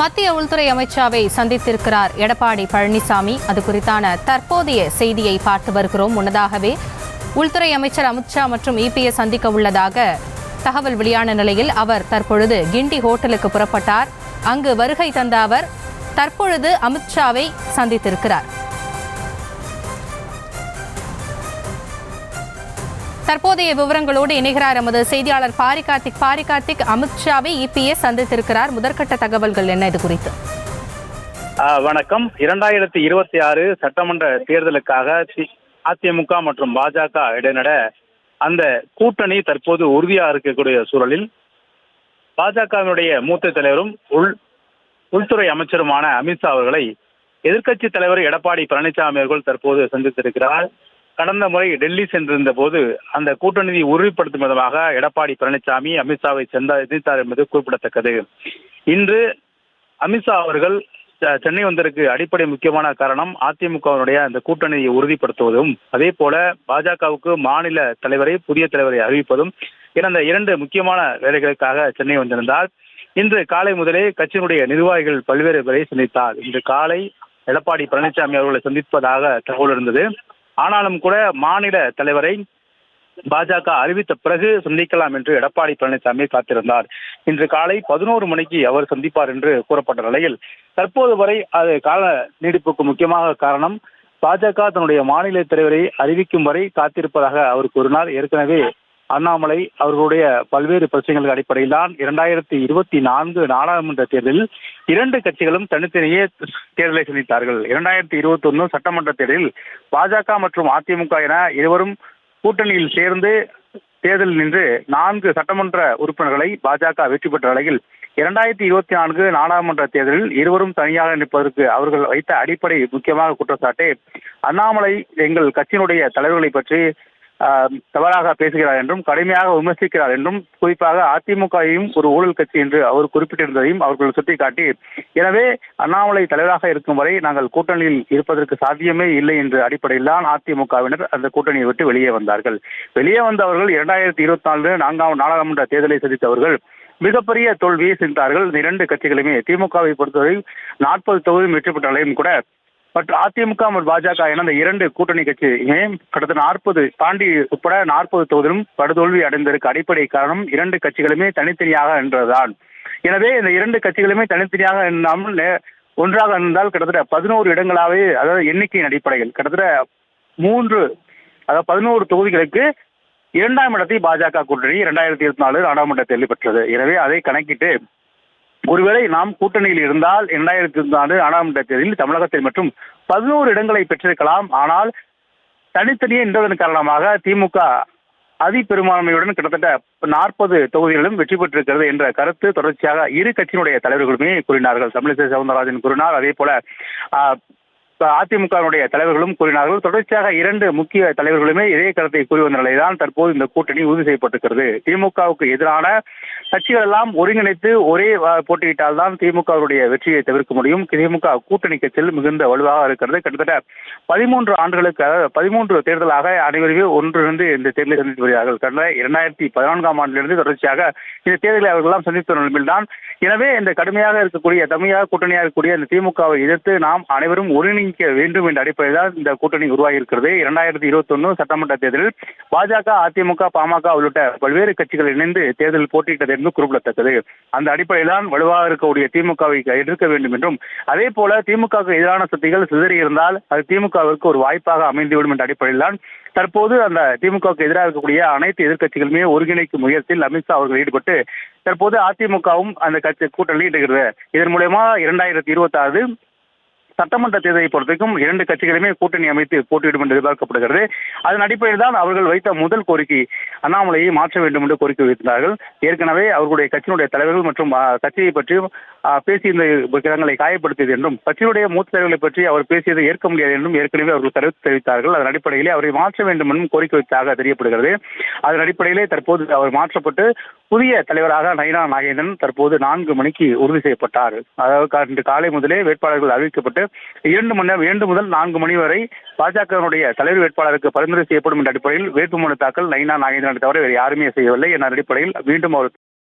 மத்திய உள்துறை அமைச்சரை சந்தித்திருக்கிறார் எடப்பாடி பழனிசாமி. அது குறித்தான தற்போதைய செய்தியை பார்த்து வருகிறோம். முன்னதாகவே உள்துறை அமைச்சர் அமித்ஷா மற்றும் இபிஎஸ் சந்திக்க உள்ளதாக தகவல் வெளியான நிலையில் அவர் தற்பொழுது கிண்டி ஹோட்டலுக்கு புறப்பட்டார். அங்கு வருகை தந்த அவர் தற்பொழுது அமித்ஷாவை சந்தித்திருக்கிறார். தற்போதைய விவரங்களோடு இணைகிறார் எமது செய்தியாளர் பாரிகார்த்திக். அமித்ஷாவை இபிஎஸ் சந்தித்திருக்கிறார். முதற்கட்ட தகவல்கள் என்ன இது குறித்து? வணக்கம். 2026 சட்டமன்ற தேர்தலுக்காக அதிமுக மற்றும் பாஜக இடைநட அந்த கூட்டணி தற்போது உறுதியாக இருக்கக்கூடிய சூழலில் பாஜகவினுடைய மூத்த தலைவரும் உள்துறை அமைச்சருமான அமித்ஷா அவர்களை எதிர்க்கட்சி தலைவர் எடப்பாடி பழனிசாமி அவர்கள் தற்போது சந்தித்திருக்கிறார். கடந்த முறை டெல்லி சென்றிருந்த போது அந்த கூட்டணியை உறுதிப்படுத்தும் விதமாக எடப்பாடி பழனிசாமி அமித்ஷாவை சந்தித்தார் என்பது குறிப்பிடத்தக்கது. இன்று அமித்ஷா அவர்கள் சென்னை வந்ததற்கு அடிப்படை முக்கியமான காரணம் அதிமுகவினுடைய அந்த கூட்டணியை உறுதிப்படுத்துவதும், அதே போல பாஜகவுக்கு மாநில தலைவரை புதிய தலைவரை அறிவிப்பதும் என அந்த இரண்டு முக்கியமான வேலைகளுக்காக சென்னை வந்திருந்தார். இன்று காலை முதலே கட்சியினுடைய நிர்வாகிகள் பல்வேறு பேரை சந்தித்தார். இன்று காலை எடப்பாடி பழனிசாமி அவர்களை சந்திப்பதாக தகவல் இருந்தது. ஆனாலும் கூட மாநில தலைவரை பாஜக அறிவித்த பிறகு சந்திக்கலாம் என்று எடப்பாடி பழனிசாமி காத்திருந்தார். இன்று காலை 11 மணிக்கு அவர் சந்திப்பார் என்று கூறப்பட்ட நிலையில் தற்போது வரை அது கால நீடிப்புக்கு முக்கியமாக காரணம் பாஜக தன்னுடைய மாநில தலைவரை அறிவிக்கும் வரை காத்திருப்பதாக அவர் கூறினார். ஏற்கனவே அண்ணாமலை அவர்களுடைய பல்வேறு பிரச்சனைகள் அடிப்படையில் தான் 2024 நாடாளுமன்ற தேர்தலில் இரண்டு கட்சிகளும் தனித்தனியே தேர்தலை சந்தித்தார்கள். 2021 சட்டமன்ற தேர்தலில் பாஜக மற்றும் அதிமுக என இருவரும் கூட்டணியில் சேர்ந்து தேர்தலில் நின்று 4 சட்டமன்ற உறுப்பினர்களை பாஜக வெற்றி பெற்ற நிலையில் 2024 நாடாளுமன்ற தேர்தலில் இருவரும் தனியாக நிற்பதற்கு அவர்கள் வைத்த அடிப்படை முக்கியமாக குற்றச்சாட்டு அண்ணாமலை எங்கள் கட்சியினுடைய தலைவர்களை பற்றி தவறாக பேசுகிறார் என்றும் கடுமையாக விமர்சிக்கிறார் என்றும், குறிப்பாக அதிமுகவையும் ஒரு ஊழல் கட்சி என்று அவர் குறிப்பிட்டிருந்ததையும் அவர்கள் சுட்டிக்காட்டி, எனவே அண்ணாமலை தலைவராக இருக்கும் வரை நாங்கள் கூட்டணியில் இருப்பதற்கு சாத்தியமே இல்லை என்ற அடிப்படையில் தான் அதிமுகவினர் அந்த கூட்டணியை விட்டு வெளியே வந்தார்கள். வெளியே வந்தவர்கள் 2024 4ஆம் நாடாளுமன்ற தேர்தலை சந்தித்தவர்கள் மிகப்பெரிய தோல்வியை சந்தித்தார்கள். இரண்டு கட்சிகளுமே திமுகவை பொறுத்தவரை 40 தொகுதியும் வெற்றி பெற்றாலும் கூட மற்றும் அதிமுக மற்றும் பாஜக என அந்த இரண்டு கூட்டணி கட்சியுமே கடந்த 40 தாண்டி உட்பட 40 தொகுதியிலும் படுதோல்வி அடைந்ததற்கு அடிப்படை காரணம் இரண்டு கட்சிகளுமே தனித்தனியாக நின்றதுதான். எனவே இந்த இரண்டு கட்சிகளுமே தனித்தனியாக இல்லாமல் ஒன்றாக இருந்தால் கிட்டத்தட்ட 11 இடங்களாகவே, அதாவது எண்ணிக்கையின் அடிப்படையில் கிட்டத்தட்ட 11 தொகுதிகளுக்கு 2ஆம் இடத்தை பாஜக கூட்டணி 2024 நாடாளுமன்ற தேர்தலில் பெற்றது. எனவே அதை கணக்கிட்டு ஒருவேளை நாம் கூட்டணியில் இருந்தால் 2024 நாடாளுமன்ற தேர்தலில் தமிழகத்தில் மற்றும் 11 இடங்களை பெற்றிருக்கலாம். ஆனால் தனித்தனியே நின்றதன் காரணமாக திமுக அதிபெரும்பான்மையுடன் கிட்டத்தட்ட 40 தொகுதிகளிலும் வெற்றி பெற்றிருக்கிறது என்ற கருத்து தொடர்ச்சியாக இரு கட்சியினுடைய தலைவர்களுமே கூறினார்கள். தமிழிசை சவுந்தரராஜன் கூறினார், அதே போல அதிமுகவினுடைய தலைவர்களும் கூறினார்கள். தொடர்ச்சியாக இரண்டு முக்கிய தலைவர்களுமே இதே கருத்தை கூறி வந்த நிலைதான் தற்போது இந்த கூட்டணி உறுதி செய்யப்பட்டிருக்கிறது. திமுகவுக்கு எதிரான கட்சிகள் எல்லாம் ஒருங்கிணைத்து ஒரே போட்டியிட்டால் தான் திமுகவுடைய வெற்றியை தவிர்க்க முடியும். திமுக கூட்டணி கட்சியில் மிகுந்த வலுவாக இருக்கிறது. கிட்டத்தட்ட 13 ஆண்டுகளுக்கு 13 தேர்தலாக அனைவருமே ஒன்றிருந்து இந்த தேர்தலை சந்தித்து வருகிறார்கள். கடந்த 2014ஆம் ஆண்டிலிருந்து தொடர்ச்சியாக இந்த தேர்தலை அவர்களெல்லாம் சந்தித்த நிலையில் தான். எனவே இந்த கடுமையாக இருக்கக்கூடிய தமிழக கூட்டணியாக இருக்கக்கூடிய இந்த திமுகவை எதிர்த்து நாம் அனைவரும் ஒருங்கிணைக்க வேண்டும் என்ற அடிப்படையில் தான் இந்த கூட்டணி உருவாகி இருக்கிறது. 2021 சட்டமன்ற தேர்தலில் பாஜக, அதிமுக, பாமக உள்ளிட்ட பல்வேறு கட்சிகள் இணைந்து தேர்தலில் போட்டியிட்டது என்று குறிப்பிடத்தக்கது. அந்த அடிப்படையில் தான் வலுவாக இருக்கக்கூடிய திமுகவை எதிர்க்க வேண்டும் என்றும், அதே போல திமுகவுக்கு எதிரான சக்திகள் சிதறி இருந்தால் அது திமுகவிற்கு ஒரு வாய்ப்பாக அமைந்துவிடும் என்ற அடிப்படையில் தான் தற்போது அந்த திமுகவுக்கு எதிராக இருக்கக்கூடிய அனைத்து எதிர்க்கட்சிகளுமே ஒருங்கிணைக்கும் முயற்சியில் அமித்ஷா அவர்கள் ஈடுபட்டு தற்போது அதிமுகவும் அந்த கட்சி கூட்டணியில் ஈடுகிறது. இதன் மூலமா 2026 சட்டமன்ற தேர்தலை பொறுத்தவரைக்கும் இரண்டு கட்சிகளுமே கூட்டணி அமைத்து போட்டியிடும் என்று எதிர்பார்க்கப்படுகிறது. அதன் அடிப்படையில் தான் அவர்கள் வைத்த முதல் கோரிக்கை அண்ணாமலையை மாற்ற வேண்டும் என்று கோரிக்கை வைத்தார்கள். ஏற்கனவே அவர்களுடைய கட்சியினுடைய தலைவர்கள் மற்றும் கட்சியை பற்றி பேசி இந்த இடங்களை காயப்படுத்தியது என்றும், கட்சியுடைய மூத்த தலைவர்களை பற்றி அவர் பேசியதை ஏற்க முடியாது என்றும் ஏற்கனவே அவர்கள் கருத்து தெரிவித்தார்கள். அதன் அடிப்படையிலே அவரை மாற்ற வேண்டும் என்றும் கோரிக்கை வைத்ததாக தெரியப்படுகிறது. அதன் அடிப்படையிலே தற்போது அவர் மாற்றப்பட்டு புதிய தலைவராக நயினா நாகேந்திரன் தற்போது 4 மணிக்கு உறுதி செய்யப்பட்டார். அதாவது இன்று காலை முதலே வேட்பாளர்கள் அறிவிக்கப்பட்டு 2 முதல் 4 மணி வரை பாஜகவினுடைய தலைவர் வேட்பாளருக்கு பரிந்துரை செய்யப்படும் என்ற அடிப்படையில் வேட்புமனு தாக்கல் நயினா நாகேந்திரன் தவிர வேறு யாருமே செய்யவில்லை என்ற அடிப்படையில் மீண்டும் அவர்